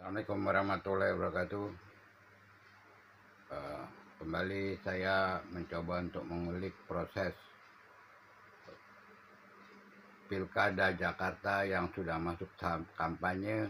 Assalamualaikum warahmatullahi wabarakatuh. Eh, Kembali saya mencoba untuk mengulik proses Pilkada Jakarta yang sudah masuk tahap kampanye.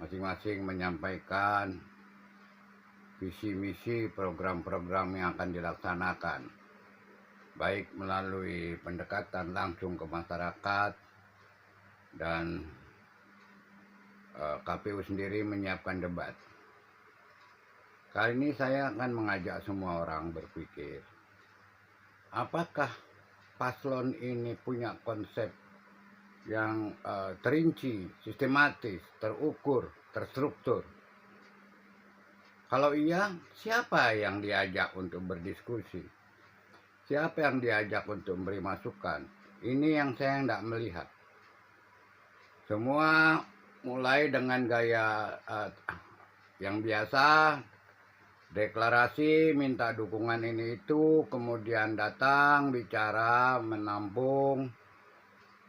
Masing-masing menyampaikan visi misi program-program yang akan dilaksanakan, baik melalui pendekatan langsung ke masyarakat dan KPU sendiri menyiapkan debat. Kali ini saya akan mengajak semua orang berpikir, apakah paslon ini punya konsep yang terinci, sistematis, terukur, terstruktur? Kalau iya, siapa yang diajak untuk berdiskusi? Siapa yang diajak untuk memberi masukan? Ini yang saya tidak melihat. Semua mulai dengan gaya yang biasa, deklarasi, minta dukungan ini itu, kemudian datang, bicara, menampung,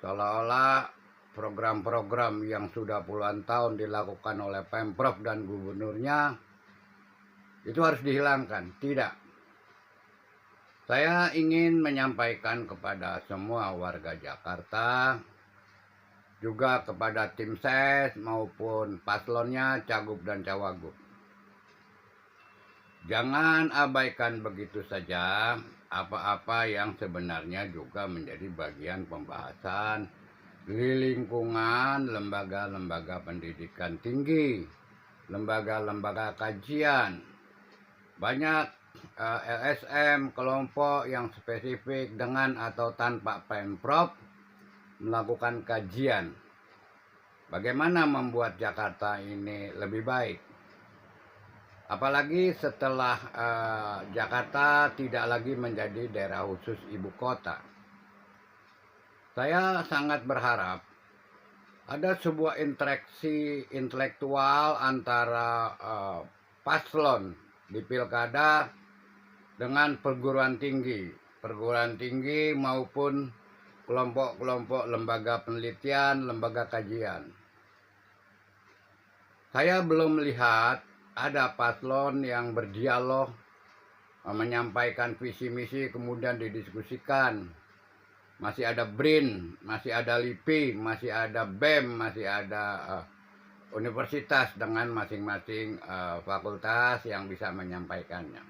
seolah-olah program-program yang sudah puluhan tahun dilakukan oleh Pemprov dan gubernurnya itu harus dihilangkan. Tidak. Saya ingin menyampaikan kepada semua warga Jakarta, juga kepada tim ses maupun paslonnya, cagup dan cawagup. Jangan abaikan begitu saja apa-apa yang sebenarnya juga menjadi bagian pembahasan di lingkungan lembaga-lembaga pendidikan tinggi, lembaga-lembaga kajian. Banyak LSM, kelompok yang spesifik dengan atau tanpa Pemprov melakukan kajian bagaimana membuat Jakarta ini lebih baik. Apalagi setelah Jakarta tidak lagi menjadi daerah khusus ibu kota. Saya sangat berharap ada sebuah interaksi intelektual antara paslon di pilkada dengan perguruan tinggi maupun kelompok-kelompok lembaga penelitian, lembaga kajian. Saya belum melihat ada paslon yang berdialog, menyampaikan visi misi kemudian didiskusikan. Masih ada BRIN, masih ada LIPI, masih ada BEM, masih ada universitas dengan masing-masing fakultas yang bisa menyampaikannya.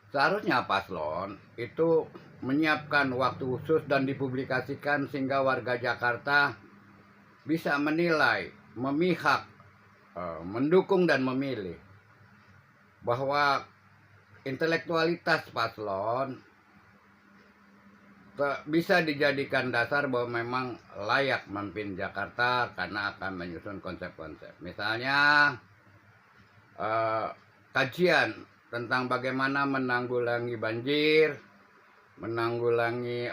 Seharusnya paslon itu menyiapkan waktu khusus dan dipublikasikan sehingga warga Jakarta bisa menilai, memihak, mendukung dan memilih bahwa intelektualitas paslon bisa dijadikan dasar bahwa memang layak memimpin Jakarta karena akan menyusun konsep-konsep. Misalnya kajian tentang bagaimana menanggulangi banjir, menanggulangi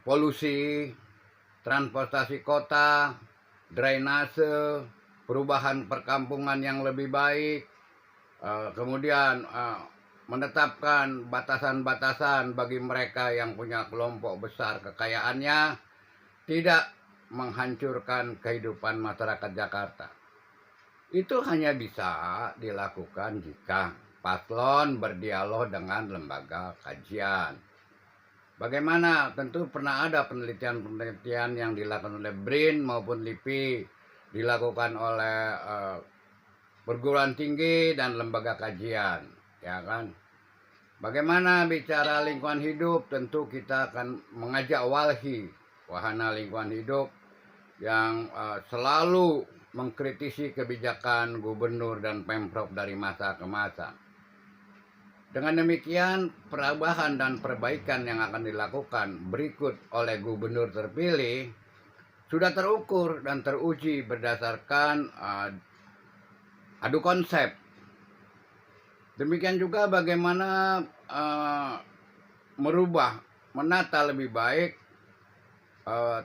polusi, transportasi kota, drainase, perubahan perkampungan yang lebih baik, kemudian menetapkan batasan-batasan bagi mereka yang punya kelompok besar kekayaannya, tidak menghancurkan kehidupan masyarakat Jakarta. Itu hanya bisa dilakukan jika paslon berdialog dengan lembaga kajian. Bagaimana? Tentu pernah ada penelitian-penelitian yang dilakukan oleh BRIN maupun LIPI, dilakukan oleh perguruan tinggi dan lembaga kajian, ya kan? Bagaimana bicara lingkungan hidup? Tentu kita akan mengajak WALHI, Wahana Lingkungan Hidup, yang selalu mengkritisi kebijakan gubernur dan Pemprov dari masa ke masa. Dengan demikian, perubahan dan perbaikan yang akan dilakukan berikut oleh gubernur terpilih sudah terukur dan teruji berdasarkan adu konsep. Demikian juga bagaimana merubah, menata lebih baik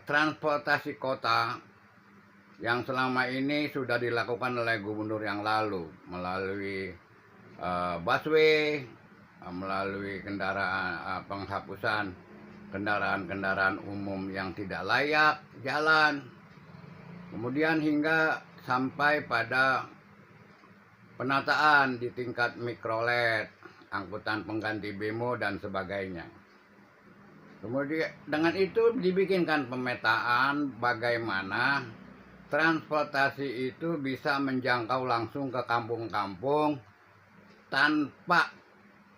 transportasi kota yang selama ini sudah dilakukan oleh gubernur yang lalu melalui busway, melalui kendaraan penghapusan kendaraan-kendaraan umum yang tidak layak, jalan, kemudian hingga sampai pada penataan di tingkat mikrolet, angkutan pengganti bemo dan sebagainya. Kemudian dengan itu dibikinkan pemetaan bagaimana transportasi itu bisa menjangkau langsung ke kampung-kampung tanpa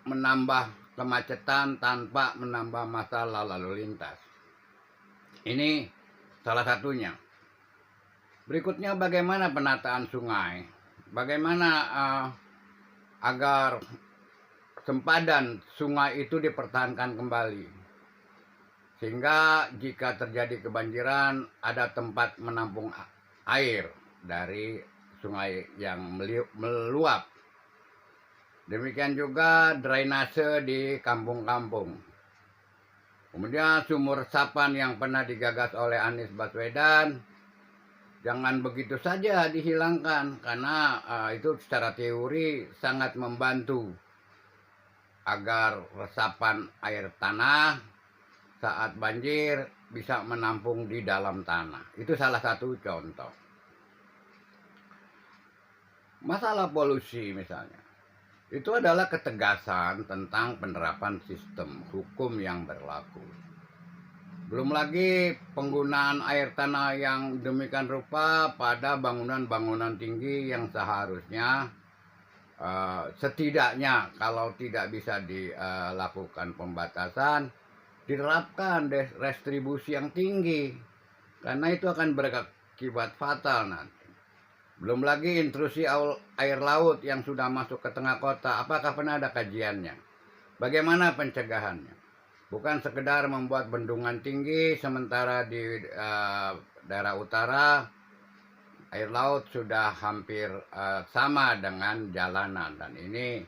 menambah kemacetan, tanpa menambah masalah lalu lintas. Ini salah satunya. Berikutnya bagaimana penataan sungai, bagaimana agar sempadan sungai itu dipertahankan kembali, sehingga jika terjadi kebanjiran ada tempat menampung air dari sungai yang meluap. Demikian juga drainase di kampung-kampung. Kemudian sumur resapan yang pernah digagas oleh Anies Baswedan jangan begitu saja dihilangkan, karena itu secara teori sangat membantu agar resapan air tanah saat banjir bisa menampung di dalam tanah. Itu salah satu contoh. Masalah polusi misalnya, itu adalah ketegasan tentang penerapan sistem hukum yang berlaku. Belum lagi penggunaan air tanah yang demikian rupa pada bangunan-bangunan tinggi yang seharusnya setidaknya kalau tidak bisa dilakukan pembatasan, diterapkan restribusi yang tinggi, karena itu akan berakibat fatal nanti. Belum lagi intrusi air laut yang sudah masuk ke tengah kota. Apakah pernah ada kajiannya? Bagaimana pencegahannya? Bukan sekedar membuat bendungan tinggi, sementara di daerah utara air laut sudah hampir sama dengan jalanan. Dan ini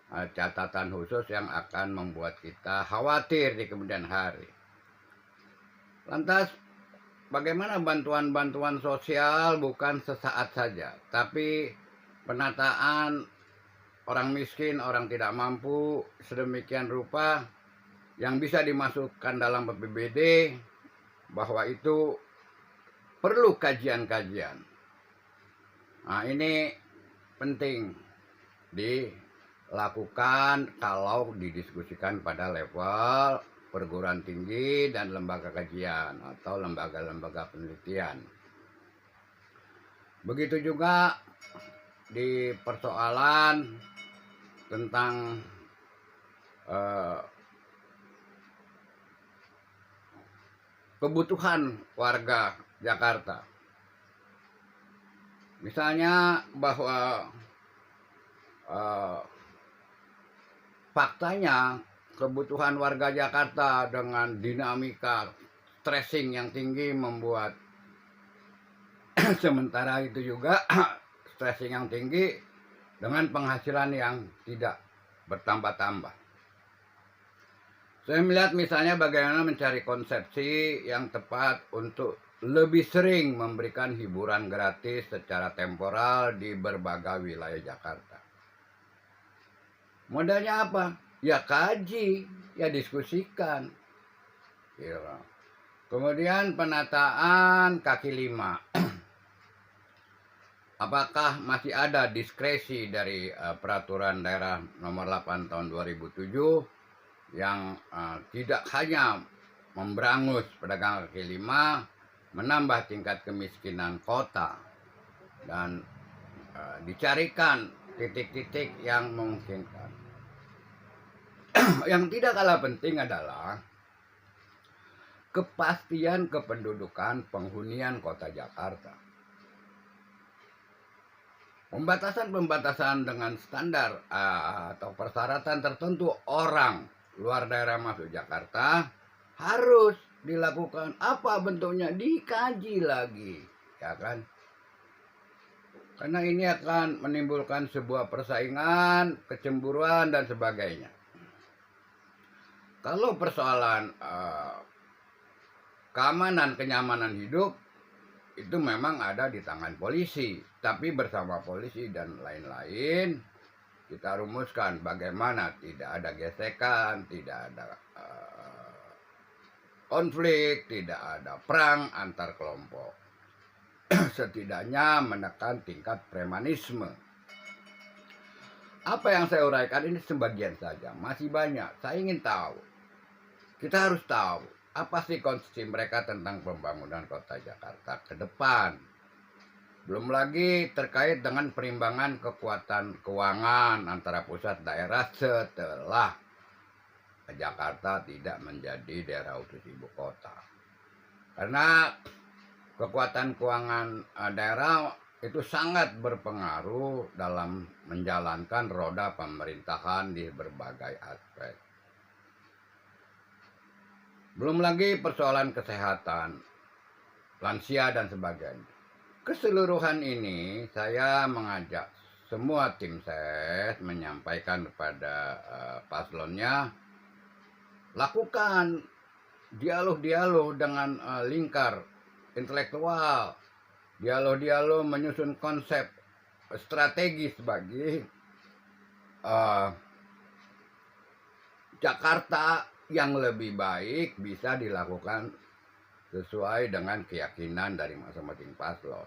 catatan khusus yang akan membuat kita khawatir di kemudian hari. Lantas, bagaimana bantuan-bantuan sosial bukan sesaat saja, tapi penataan orang miskin, orang tidak mampu sedemikian rupa yang bisa dimasukkan dalam APBD, bahwa itu perlu kajian-kajian. Nah, ini penting dilakukan kalau didiskusikan pada level perguruan tinggi dan lembaga kajian atau lembaga-lembaga penelitian. Begitu juga di persoalan tentang kebutuhan warga Jakarta. Misalnya bahwa faktanya kebutuhan warga Jakarta dengan dinamika stressing yang tinggi membuat sementara itu juga stressing yang tinggi dengan penghasilan yang tidak bertambah-tambah. Saya melihat misalnya bagaimana mencari konsepsi yang tepat untuk lebih sering memberikan hiburan gratis secara temporal di berbagai wilayah Jakarta. Modalnya apa? Ya kaji, ya diskusikan. Kemudian penataan kaki lima. Apakah masih ada diskresi dari peraturan daerah nomor 8 tahun 2007 yang tidak hanya memberangus pedagang kaki lima, menambah tingkat kemiskinan kota, dan dicarikan titik-titik yang memungkinkan. Yang tidak kalah penting adalah kepastian kependudukan penghunian kota Jakarta. Pembatasan-pembatasan dengan standar atau persyaratan tertentu orang luar daerah masuk Jakarta harus dilakukan. Apa bentuknya? Dikaji lagi, ya kan? Karena ini akan menimbulkan sebuah persaingan, kecemburuan dan sebagainya. Kalau persoalan keamanan, kenyamanan hidup itu memang ada di tangan polisi, tapi bersama polisi dan lain-lain kita rumuskan bagaimana tidak ada gesekan, tidak ada konflik, tidak ada perang antar kelompok. Setidaknya menekan tingkat premanisme. Apa yang saya uraikan ini sebagian saja, masih banyak. Saya ingin tahu, kita harus tahu apa sih konsepsi mereka tentang pembangunan kota Jakarta ke depan. Belum lagi terkait dengan perimbangan kekuatan keuangan antara pusat daerah setelah Jakarta tidak menjadi daerah khusus ibu kota. Karena kekuatan keuangan daerah itu sangat berpengaruh dalam menjalankan roda pemerintahan di berbagai aspek. Belum lagi persoalan kesehatan, lansia dan sebagainya. Keseluruhan ini saya mengajak semua tim ses menyampaikan kepada paslonnya, lakukan dialog-dialog dengan lingkar intelektual, dialog-dialog menyusun konsep strategis bagi Jakarta yang lebih baik bisa dilakukan sesuai dengan keyakinan dari masing-masing paslon.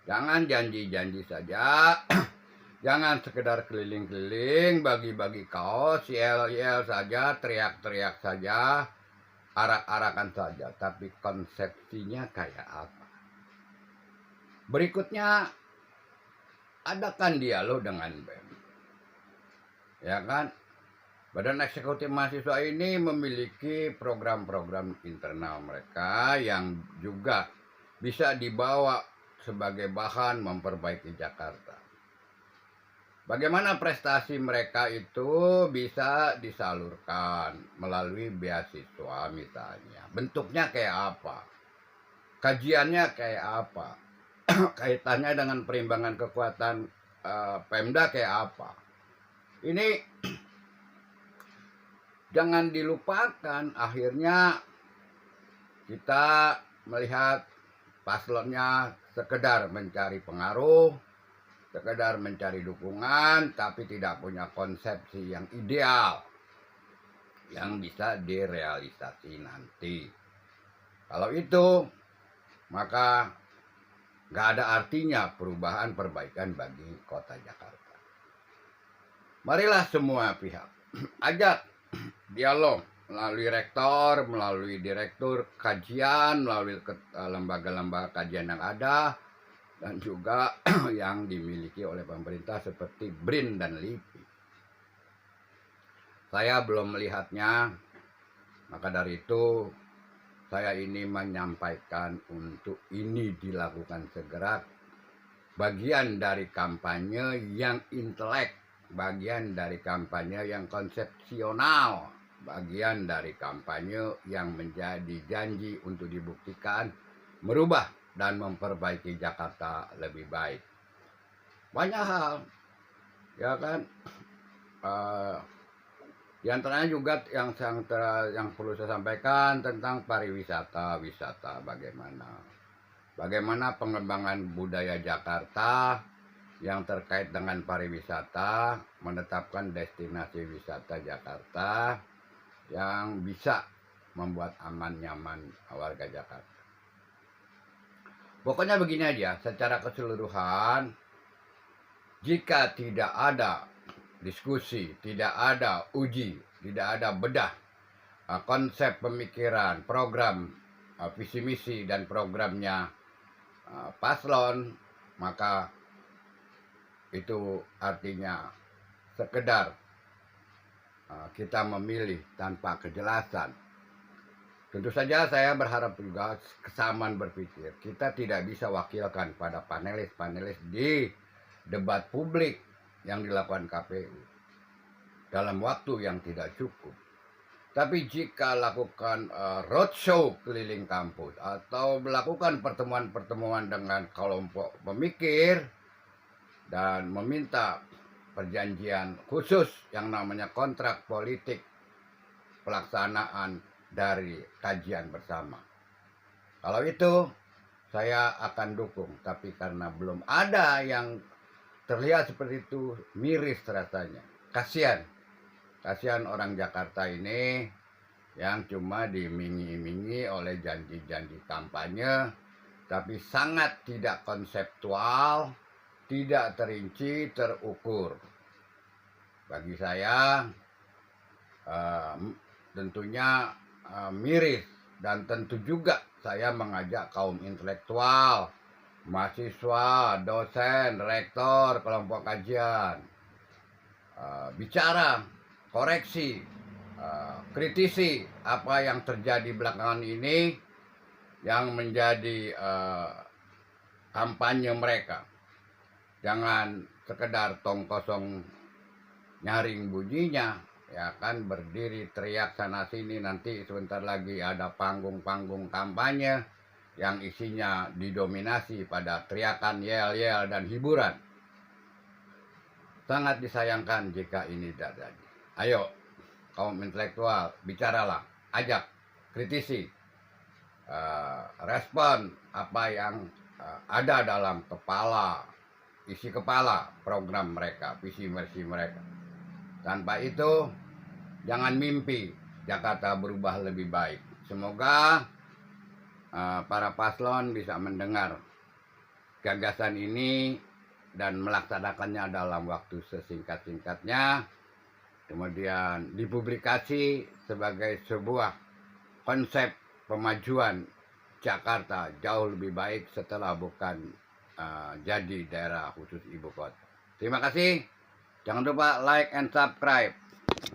Jangan janji-janji saja, jangan sekedar keliling-keliling, bagi-bagi kaos, yel-yel saja, teriak-teriak saja, arak-arakan saja, tapi konsepsinya kayak apa? Berikutnya, adakan dialog dengan BEM. Ya kan? Badan Eksekutif Mahasiswa ini memiliki program-program internal mereka yang juga bisa dibawa sebagai bahan memperbaiki Jakarta. Bagaimana prestasi mereka itu bisa disalurkan melalui beasiswa misalnya. Bentuknya kayak apa? Kajiannya kayak apa? Kaitannya dengan perimbangan kekuatan Pemda kayak apa? Ini jangan dilupakan, akhirnya kita melihat paslonnya sekedar mencari pengaruh, sekedar mencari dukungan, tapi tidak punya konsepsi yang ideal yang bisa direalisasi nanti. Kalau itu, maka nggak ada artinya perubahan perbaikan bagi kota Jakarta. Marilah semua pihak ajak dialog melalui rektor, melalui direktur kajian, melalui lembaga-lembaga kajian yang ada, dan juga yang dimiliki oleh pemerintah seperti BRIN dan LIPI. Saya belum melihatnya, maka dari itu saya ini menyampaikan untuk ini dilakukan segera, bagian dari kampanye yang intelek, bagian dari kampanye yang konsepsional, bagian dari kampanye yang menjadi janji untuk dibuktikan merubah dan memperbaiki Jakarta lebih baik. Banyak hal, ya kan, di antaranya juga yang perlu saya sampaikan tentang pariwisata, wisata bagaimana pengembangan budaya Jakarta yang terkait dengan pariwisata, menetapkan destinasi wisata Jakarta yang bisa membuat aman nyaman warga Jakarta. Pokoknya begini aja, secara keseluruhan, jika tidak ada diskusi, tidak ada uji, tidak ada bedah konsep pemikiran, program, visi misi dan programnya paslon, maka itu artinya sekedar kita memilih tanpa kejelasan. Tentu saja saya berharap juga kesamaan berpikir. Kita tidak bisa wakilkan pada panelis-panelis di debat publik yang dilakukan KPU dalam waktu yang tidak cukup. Tapi jika lakukan roadshow keliling kampus atau melakukan pertemuan-pertemuan dengan kelompok pemikir dan meminta perjanjian khusus yang namanya kontrak politik pelaksanaan dari kajian bersama. Kalau itu saya akan dukung, tapi karena belum ada yang terlihat seperti itu, miris rasanya. Kasihan orang Jakarta ini yang cuma diiming-imingi oleh janji-janji kampanye, tapi sangat tidak konseptual, tidak terinci, terukur. Bagi saya tentunya miris, dan tentu juga saya mengajak kaum intelektual, mahasiswa, dosen, rektor, kelompok kajian, bicara, koreksi, kritisi apa yang terjadi belakangan ini yang menjadi kampanye mereka. Jangan sekedar tong kosong nyaring bunyinya, ya kan, berdiri teriak sana sini, nanti sebentar lagi ada panggung-panggung kampanye yang isinya didominasi pada teriakan, yel-yel, dan hiburan. Sangat disayangkan jika ini tidak terjadi. Ayo, kaum intelektual, bicaralah, ajak, kritisi, respon apa yang ada dalam kepala, isi kepala program mereka, visi misi mereka. Tanpa itu, jangan mimpi Jakarta berubah lebih baik. Semoga para paslon bisa mendengar gagasan ini dan melaksanakannya dalam waktu sesingkat-singkatnya, kemudian dipublikasi sebagai sebuah konsep pemajuan Jakarta jauh lebih baik setelah bukan jadi daerah khusus ibu kota. Terima kasih. Jangan lupa like and subscribe.